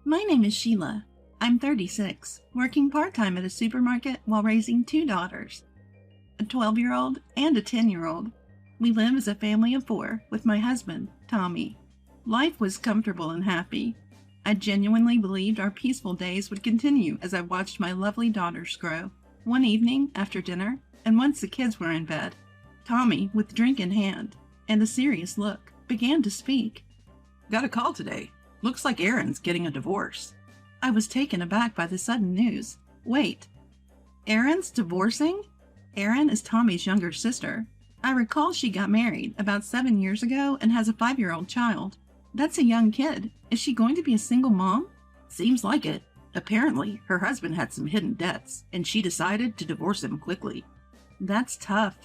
My name is Sheila. I'm 36, working part-time at a supermarket while raising two daughters, a 12-year-old and a 10-year-old. We live as a family of four with my husband, Tommy. Life was comfortable and happy. I genuinely believed our peaceful days would continue as I watched my lovely daughters grow. One evening after dinner, and once the kids were in bed, Tommy, with drink in hand and a serious look, began to speak. Got a call today. Looks like Erin's getting a divorce. I was taken aback by the sudden news. Wait, Erin's divorcing? Erin is Tommy's younger sister. I recall she got married about 7 years ago and has a 5-year-old child. That's a young kid. Is she going to be a single mom? Seems like it. Apparently, her husband had some hidden debts, and she decided to divorce him quickly. That's tough.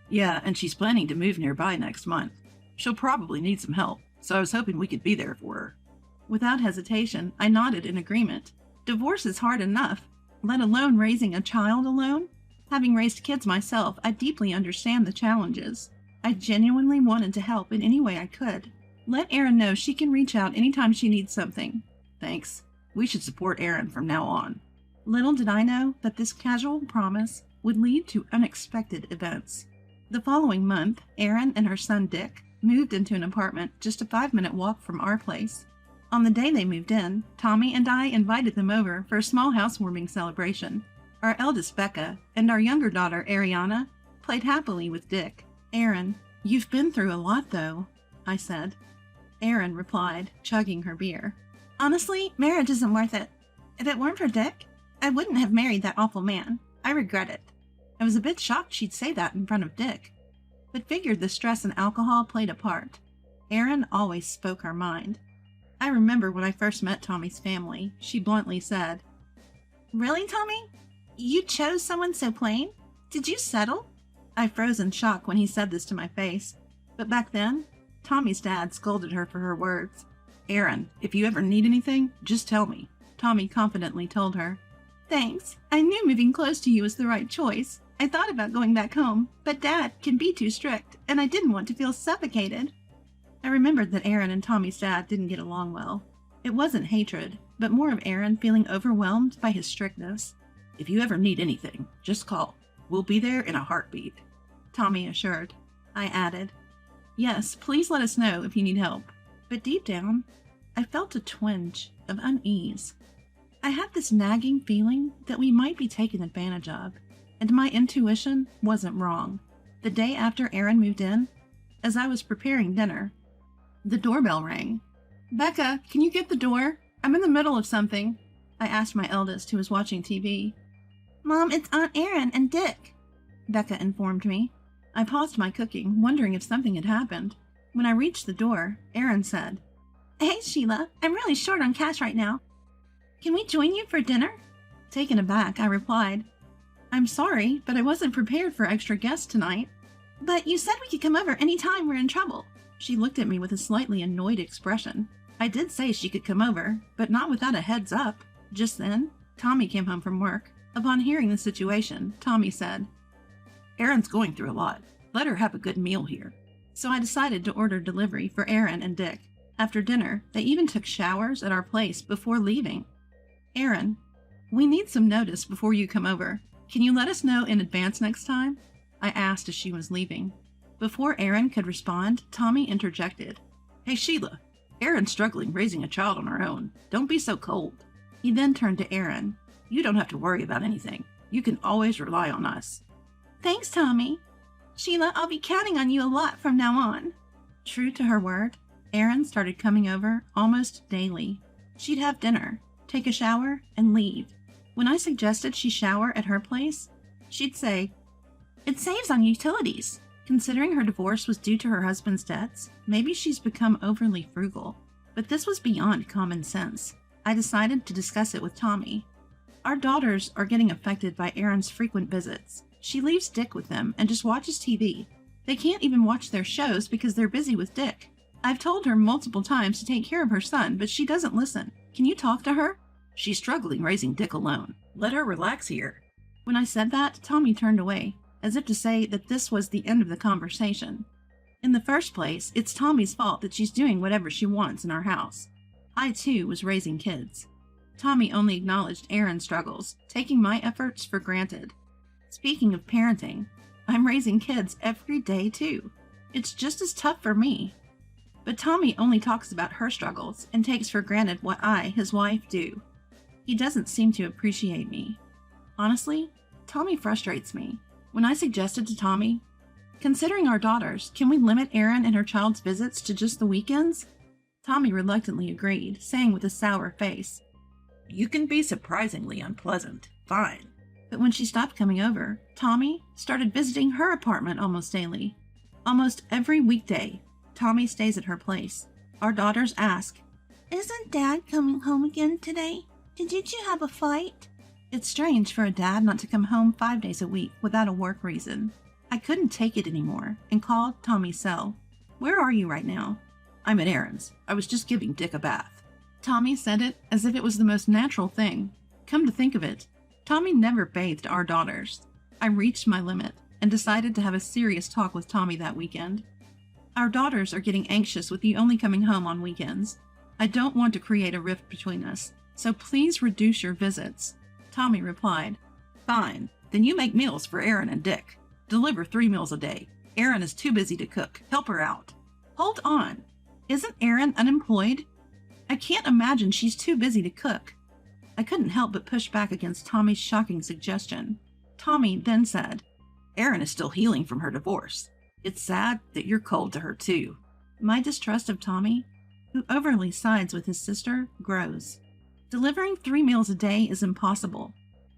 Yeah, and she's planning to move nearby next month. She'll probably need some help, so I was hoping we could be there for her. Without hesitation, I nodded in agreement. Divorce is hard enough, let alone raising a child alone. Having raised kids myself, I deeply understand the challenges. I genuinely wanted to help in any way I could. Let Erin know she can reach out anytime she needs something. Thanks. We should support Erin from now on. Little did I know that this casual promise would lead to unexpected events. The following month, Erin and her son Dick moved into an apartment just a 5-minute walk from our place. On the day they moved in, Tommy and I invited them over for a small housewarming celebration. Our eldest, Becca, and our younger daughter, Ariana, played happily with Dick. Erin, you've been through a lot, though, I said. Erin replied, chugging her beer. Honestly, marriage isn't worth it. If it weren't for Dick, I wouldn't have married that awful man. I regret it. I was a bit shocked she'd say that in front of Dick, but figured the stress and alcohol played a part. Erin always spoke her mind. I remember when I first met Tommy's family, she bluntly said, "Really, Tommy? You chose someone so plain? Did you settle?" I froze in shock when he said this to my face, but back then, Tommy's dad scolded her for her words. Erin, if you ever need anything, just tell me, Tommy confidently told her. Thanks. I knew moving close to you was the right choice. I thought about going back home, but Dad can be too strict, and I didn't want to feel suffocated. I remembered that Erin and Tommy's dad didn't get along well. It wasn't hatred, but more of Erin feeling overwhelmed by his strictness. If you ever need anything, just call. We'll be there in a heartbeat, Tommy assured. I added, yes, please let us know if you need help. But deep down, I felt a twinge of unease. I had this nagging feeling that we might be taken advantage of, and my intuition wasn't wrong. The day after Erin moved in, as I was preparing dinner, the doorbell rang. Becca, can you get the door? I'm in the middle of something, I asked my eldest, who was watching TV. Mom, it's Aunt Erin and Dick, Becca informed me. I paused my cooking, wondering if something had happened. When I reached the door, Erin said, Hey, Sheila, I'm really short on cash right now. Can we join you for dinner? Taken aback, I replied, I'm sorry, but I wasn't prepared for extra guests tonight. But you said we could come over any time we're in trouble. She looked at me with a slightly annoyed expression. I did say she could come over, but not without a heads up. Just then, Tommy came home from work. Upon hearing the situation, Tommy said, Erin's going through a lot. Let her have a good meal here. So I decided to order delivery for Erin and Dick. After dinner, they even took showers at our place before leaving. Erin, we need some notice before you come over. Can you let us know in advance next time? I asked as she was leaving. Before Erin could respond, Tommy interjected. Hey, Sheila, Erin's struggling raising a child on her own. Don't be so cold. He then turned to Erin. You don't have to worry about anything. You can always rely on us. Thanks, Tommy. Sheila, I'll be counting on you a lot from now on. True to her word, Erin started coming over almost daily. She'd have dinner, take a shower, and leave. When I suggested she shower at her place, she'd say, It saves on utilities. Considering her divorce was due to her husband's debts, maybe she's become overly frugal. But this was beyond common sense. I decided to discuss it with Tommy. Our daughters are getting affected by Erin's frequent visits. She leaves Dick with them and just watches TV. They can't even watch their shows because they're busy with Dick. I've told her multiple times to take care of her son, but she doesn't listen. Can you talk to her? She's struggling raising Dick alone. Let her relax here. When I said that, Tommy turned away, as if to say that this was the end of the conversation. In the first place, it's Tommy's fault that she's doing whatever she wants in our house. I too was raising kids. Tommy only acknowledged Aaron's struggles, taking my efforts for granted. Speaking of parenting, I'm raising kids every day too. It's just as tough for me. But Tommy only talks about her struggles and takes for granted what I, his wife, do. He doesn't seem to appreciate me. Honestly, Tommy frustrates me. When I suggested to Tommy, considering our daughters, can we limit Erin and her child's visits to just the weekends? Tommy reluctantly agreed, saying with a sour face, You can be surprisingly unpleasant. Fine. But when she stopped coming over, Tommy started visiting her apartment almost daily. Almost every weekday, Tommy stays at her place. Our daughters ask, Isn't Dad coming home again today? Didn't you have a fight? It's strange for a dad not to come home 5 days a week without a work reason. I couldn't take it anymore and called Tommy's cell. Where are you right now? I'm at Aaron's. I was just giving Dick a bath. Tommy said it as if it was the most natural thing. Come to think of it, Tommy never bathed our daughters. I reached my limit and decided to have a serious talk with Tommy that weekend. Our daughters are getting anxious with you only coming home on weekends. I don't want to create a rift between us, so please reduce your visits. Tommy replied, Fine. Then you make meals for Aaron and Dick. Deliver 3 meals a day. Aaron is too busy to cook. Help her out. Hold on. Isn't Erin unemployed? I can't imagine she's too busy to cook. I couldn't help but push back against Tommy's shocking suggestion. Tommy then said, Aaron is still healing from her divorce. It's sad that you're cold to her too. My distrust of Tommy, who overly sides with his sister, grows. Delivering 3 meals a day is impossible.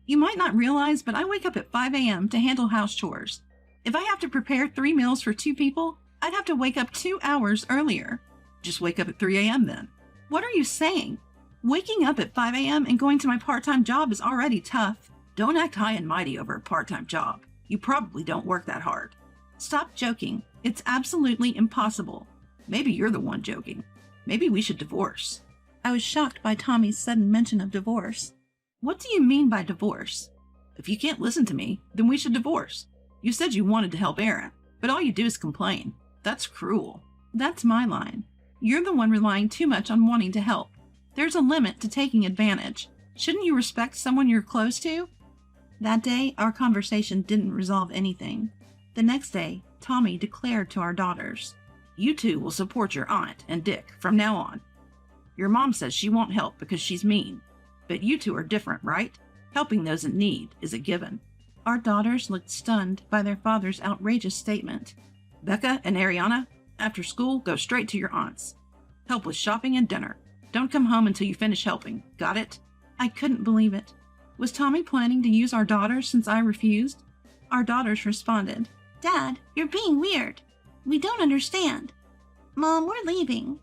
You might not realize, but I wake up at 5 a.m. to handle house chores. If I have to prepare 3 meals for 2 people, I'd have to wake up 2 hours earlier. Just wake up at 3 a.m. then. What are you saying? Waking up at 5 a.m. and going to my part-time job is already tough. Don't act high and mighty over a part-time job. You probably don't work that hard. Stop joking. It's absolutely impossible. Maybe you're the one joking. Maybe we should divorce. I was shocked by Tommy's sudden mention of divorce. What do you mean by divorce? If you can't listen to me, then we should divorce. You said you wanted to help Aaron, but all you do is complain. That's cruel. That's my line. You're the one relying too much on wanting to help. There's a limit to taking advantage. Shouldn't you respect someone you're close to? That day, our conversation didn't resolve anything. The next day, Tommy declared to our daughters, You two will support your aunt and Dick from now on. Your mom says she won't help because she's mean. But you two are different, right? Helping those in need is a given. Our daughters looked stunned by their father's outrageous statement. Becca and Ariana, after school, go straight to your aunt's. Help with shopping and dinner. Don't come home until you finish helping. Got it? I couldn't believe it. Was Tommy planning to use our daughters since I refused? Our daughters responded, Dad, you're being weird. We don't understand. Mom, we're leaving.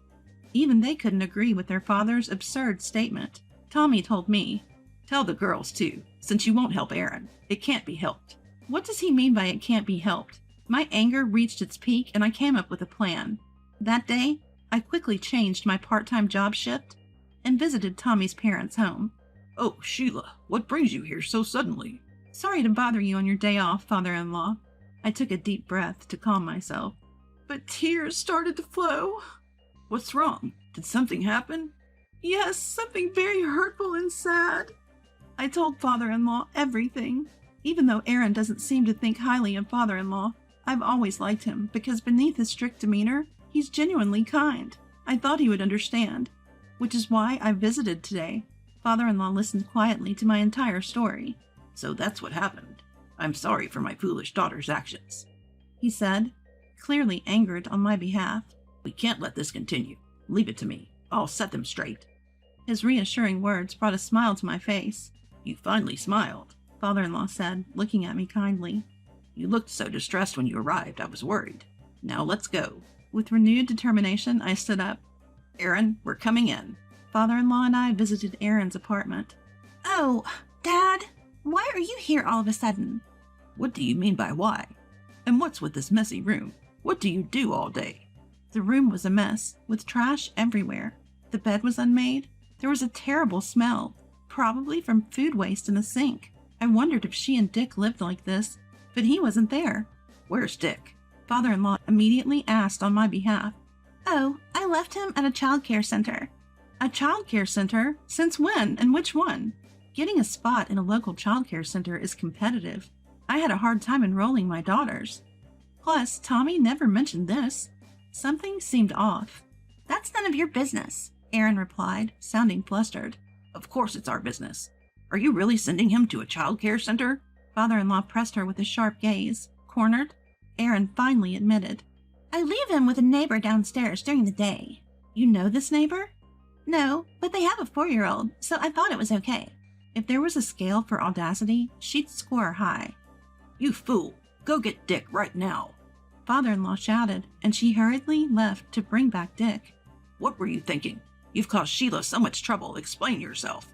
Even they couldn't agree with their father's absurd statement. Tommy told me, Tell the girls too, since you won't help Aaron. It can't be helped. What does he mean by it can't be helped? My anger reached its peak and I came up with a plan. That day, I quickly changed my part-time job shift and visited Tommy's parents' home. Oh, Sheila, what brings you here so suddenly? Sorry to bother you on your day off, father-in-law. I took a deep breath to calm myself, but tears started to flow. What's wrong? Did something happen? Yes, something very hurtful and sad. I told father-in-law everything. Even though Aaron doesn't seem to think highly of father-in-law, I've always liked him because beneath his strict demeanor, he's genuinely kind. I thought he would understand, which is why I visited today. Father-in-law listened quietly to my entire story. So that's what happened. I'm sorry for my foolish daughter's actions, he said, clearly angered on my behalf. We can't let this continue. Leave it to me. I'll set them straight. His reassuring words brought a smile to my face. You finally smiled, father-in-law said, looking at me kindly. You looked so distressed when you arrived, I was worried. Now let's go. With renewed determination, I stood up. Aaron, we're coming in. Father-in-law and I visited Aaron's apartment. Oh, Dad, why are you here all of a sudden? What do you mean by why? And what's with this messy room? What do you do all day? The room was a mess, with trash everywhere. The bed was unmade. There was a terrible smell, probably from food waste in the sink. I wondered if she and Dick lived like this, but he wasn't there. Where's Dick? Father-in-law immediately asked on my behalf. Oh, I left him at a child care center. A childcare center? Since when and which one? Getting a spot in a local childcare center is competitive. I had a hard time enrolling my daughters. Plus, Tommy never mentioned this. Something seemed off. That's none of your business, Aaron replied, sounding flustered. Of course it's our business. Are you really sending him to a child care center? Father-in-law pressed her with a sharp gaze. Cornered, Aaron finally admitted. I leave him with a neighbor downstairs during the day. You know this neighbor? No, but they have a 4-year-old, so I thought it was okay. If there was a scale for audacity, she'd score high. You fool! Go get Dick right now! Father-in-law shouted, and she hurriedly left to bring back Dick. What were you thinking? You've caused Sheila so much trouble. Explain yourself.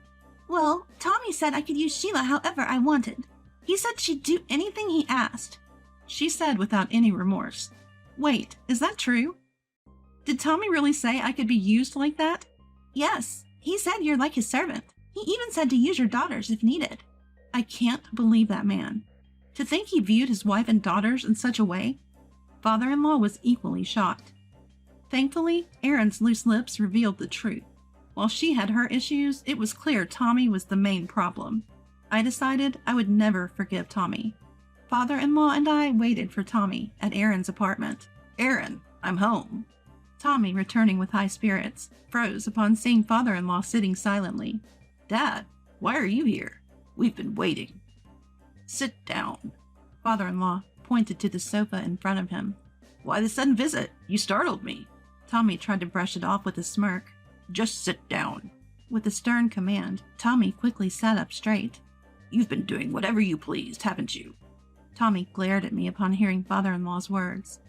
Well, Tommy said I could use Sheila however I wanted. He said she'd do anything he asked. She said without any remorse. Wait, is that true? Did Tommy really say I could be used like that? Yes, he said you're like his servant. He even said to use your daughters if needed. I can't believe that man. To think he viewed his wife and daughters in such a way? Father-in-law was equally shocked. Thankfully, Aaron's loose lips revealed the truth. While she had her issues, it was clear Tommy was the main problem. I decided I would never forgive Tommy. Father-in-law and I waited for Tommy at Aaron's apartment. Aaron, I'm home. Tommy, returning with high spirits, froze upon seeing father-in-law sitting silently. Dad, why are you here? We've been waiting. Sit down. Father-in-law pointed to the sofa in front of him. Why the sudden visit? You startled me. Tommy tried to brush it off with a smirk. Just sit down. With a stern command, Tommy quickly sat up straight. You've been doing whatever you pleased, haven't you? Tommy glared at me upon hearing father-in-law's words.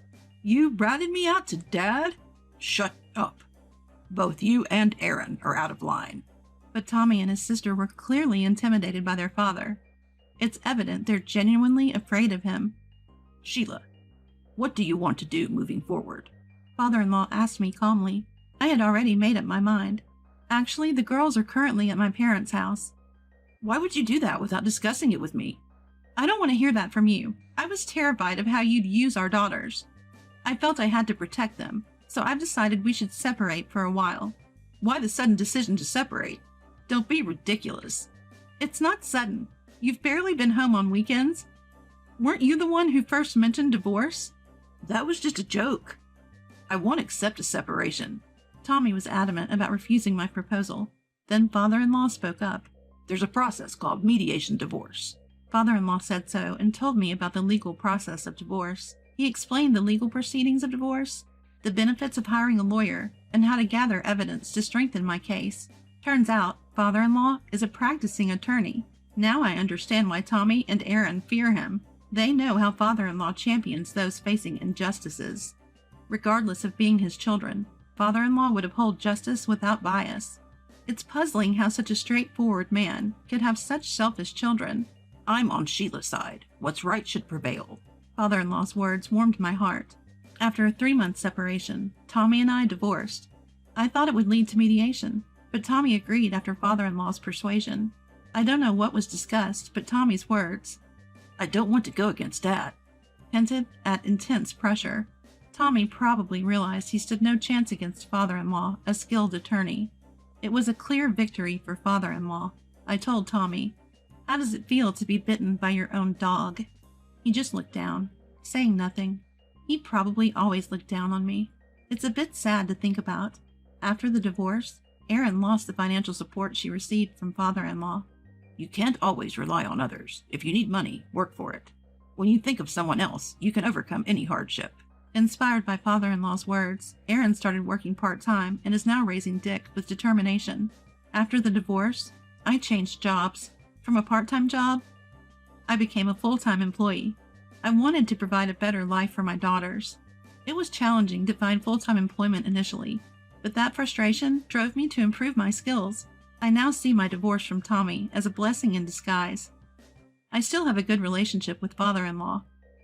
You ratted me out to Dad? Shut up. Both you and Aaron are out of line. But Tommy and his sister were clearly intimidated by their father. It's evident they're genuinely afraid of him. Sheila, what do you want to do moving forward? Father-in-law asked me calmly. I had already made up my mind. Actually, the girls are currently at my parents' house. Why would you do that without discussing it with me? I don't want to hear that from you. I was terrified of how you'd use our daughters. I felt I had to protect them, so I've decided we should separate for a while. Why the sudden decision to separate? Don't be ridiculous. It's not sudden. You've barely been home on weekends. Weren't you the one who first mentioned divorce? That was just a joke. I won't accept a separation. Tommy was adamant about refusing my proposal. Then father-in-law spoke up. There's a process called mediation divorce. Father-in-law said so and told me about the legal process of divorce. He explained the legal proceedings of divorce, the benefits of hiring a lawyer, and how to gather evidence to strengthen my case. Turns out, father-in-law is a practicing attorney. Now I understand why Tommy and Aaron fear him. They know how father-in-law champions those facing injustices. Regardless of being his children, father-in-law would uphold justice without bias. It's puzzling how such a straightforward man could have such selfish children. I'm on Sheila's side. What's right should prevail. Father-in-law's words warmed my heart. After a 3-month separation, Tommy and I divorced. I thought it would lead to mediation, but Tommy agreed after father-in-law's persuasion. I don't know what was discussed, but Tommy's words, I don't want to go against Dad, hinted at intense pressure. Tommy probably realized he stood no chance against father-in-law, a skilled attorney. It was a clear victory for father-in-law. I told Tommy, how does it feel to be bitten by your own dog? He just looked down, saying nothing. He probably always looked down on me. It's a bit sad to think about. After the divorce, Erin lost the financial support she received from father-in-law. You can't always rely on others. If you need money, work for it. When you think of someone else, you can overcome any hardship. Inspired by father-in-law's words, Erin started working part-time and is now raising Dick with determination. After the divorce, I changed jobs. From a part-time job, I became a full-time employee. I wanted to provide a better life for my daughters. It was challenging to find full-time employment initially, but that frustration drove me to improve my skills. I now see my divorce from Tommy as a blessing in disguise. I still have a good relationship with father-in-law.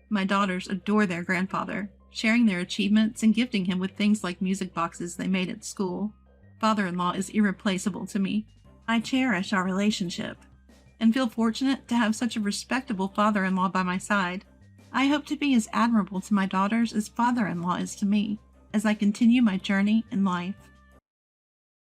My daughters adore their grandfather, sharing their achievements and gifting him with things like music boxes they made at school. Father-in-law is irreplaceable to me. I cherish our relationship and feel fortunate to have such a respectable father-in-law by my side. I hope to be as admirable to my daughters as father-in-law is to me as I continue my journey in life.